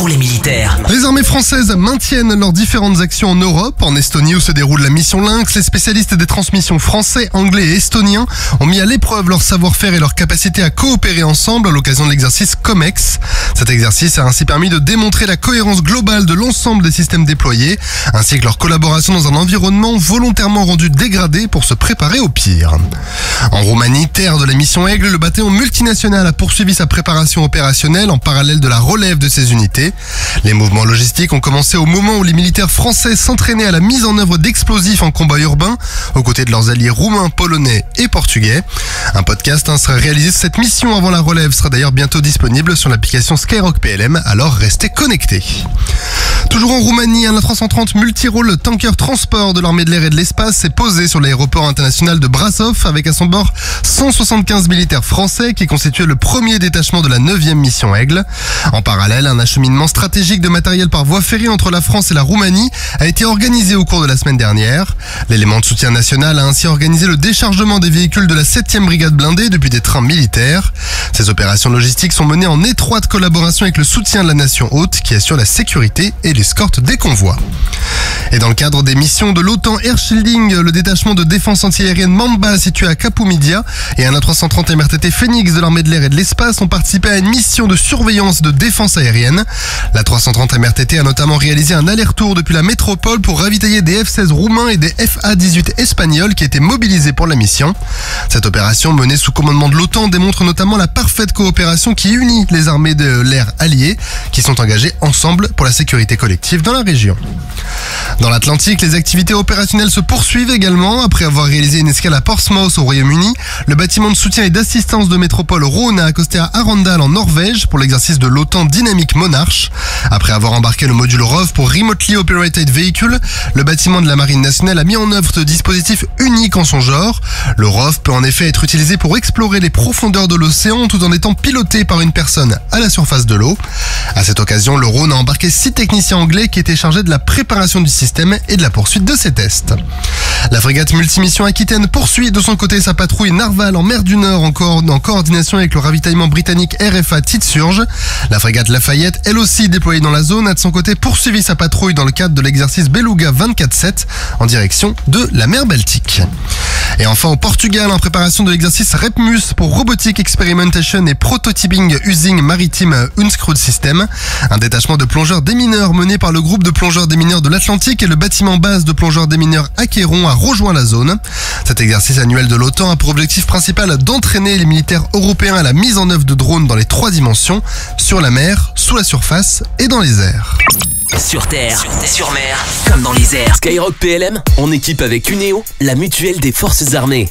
pour les militaires. Les armées françaises maintiennent leurs différentes actions en Europe. En Estonie où se déroule la mission Lynx, les spécialistes des transmissions français, anglais et estoniens ont mis à l'épreuve leur savoir-faire et leur capacité à coopérer ensemble à l'occasion de l'exercice COMEX. Cet exercice a ainsi permis de démontrer la cohérence globale de l'ensemble des systèmes déployés, ainsi que leur collaboration dans un environnement volontairement rendu dégradé pour se préparer au pire. En Roumanie, terre de la mission Aigle, le bataillon multinational a poursuivi sa préparation opérationnelle en parallèle de la relève de ses unités. Les mouvements logistiques ont commencé au moment où les militaires français s'entraînaient à la mise en œuvre d'explosifs en combat urbain, aux côtés de leurs alliés roumains, polonais et portugais. Un podcast sera réalisé sur cette mission avant la relève, sera d'ailleurs bientôt disponible sur l'application Skyrock PLM, alors restez connectés. Toujours en Roumanie, un A330 multirôle tanker transport de l'armée de l'air et de l'espace s'est posé sur l'aéroport international de Brașov avec à son bord 175 militaires français qui constituaient le premier détachement de la 9e mission Aigle. En parallèle, un acheminement stratégique de matériel par voie ferrée entre la France et la Roumanie a été organisé au cours de la semaine dernière. L'élément de soutien national a ainsi organisé le déchargement des véhicules de la 7e brigade blindée depuis des trains militaires. Ces opérations logistiques sont menées en étroite collaboration avec le soutien de la nation hôte qui assure la sécurité et l'escorte des convois. Et dans le cadre des missions de l'OTAN Air Shielding, le détachement de défense antiaérienne Mamba situé à Kapoumidia et un A330 MRTT Phoenix de l'armée de l'air et de l'espace ont participé à une mission de surveillance de défense aérienne. La 330 MRTT a notamment réalisé un aller-retour depuis la métropole pour ravitailler des F-16 roumains et des FA-18 espagnols qui étaient mobilisés pour la mission. Cette opération menée sous commandement de l'OTAN démontre notamment la parfaite coopération qui unit les armées de l'air alliées qui sont engagées ensemble pour la sécurité collective dans la région. Dans l'Atlantique, les activités opérationnelles se poursuivent également. Après avoir réalisé une escale à Portsmouth au Royaume-Uni, le bâtiment de soutien et d'assistance de métropole Rhône a accosté à Arendal en Norvège pour l'exercice de l'OTAN Dynamic Monarch. Après avoir embarqué le module ROV pour Remotely Operated Vehicle, le bâtiment de la Marine nationale a mis en œuvre ce dispositif unique en son genre. Le ROV peut en effet être utilisé pour explorer les profondeurs de l'océan tout en étant piloté par une personne à la surface de l'eau. À cette occasion, le Rhône a embarqué 6 techniciens anglais qui étaient chargés de la préparation du système et de la poursuite de ses tests. La frégate multimission Aquitaine poursuit de son côté sa patrouille Narval en mer du Nord en coordination avec le ravitaillement britannique RFA Titsurge. La frégate Lafayette, elle aussi déployée dans la zone, a de son côté poursuivi sa patrouille dans le cadre de l'exercice Beluga 24/7 en direction de la mer Baltique. Et enfin au Portugal, en préparation de l'exercice REPMUS pour Robotic Experimentation et Prototyping Using Maritime Unscrewed System, un détachement de plongeurs démineurs mené par le groupe de plongeurs démineurs de l'Atlantique et le bâtiment base de plongeurs démineurs Aquéron a rejoint la zone. Cet exercice annuel de l'OTAN a pour objectif principal d'entraîner les militaires européens à la mise en œuvre de drones dans les 3 dimensions, sur la mer, sous la surface et dans les airs. Sur terre, sur mer, comme dans les airs. Skyrock PLM, en équipe avec Uneo, la mutuelle des forces armées.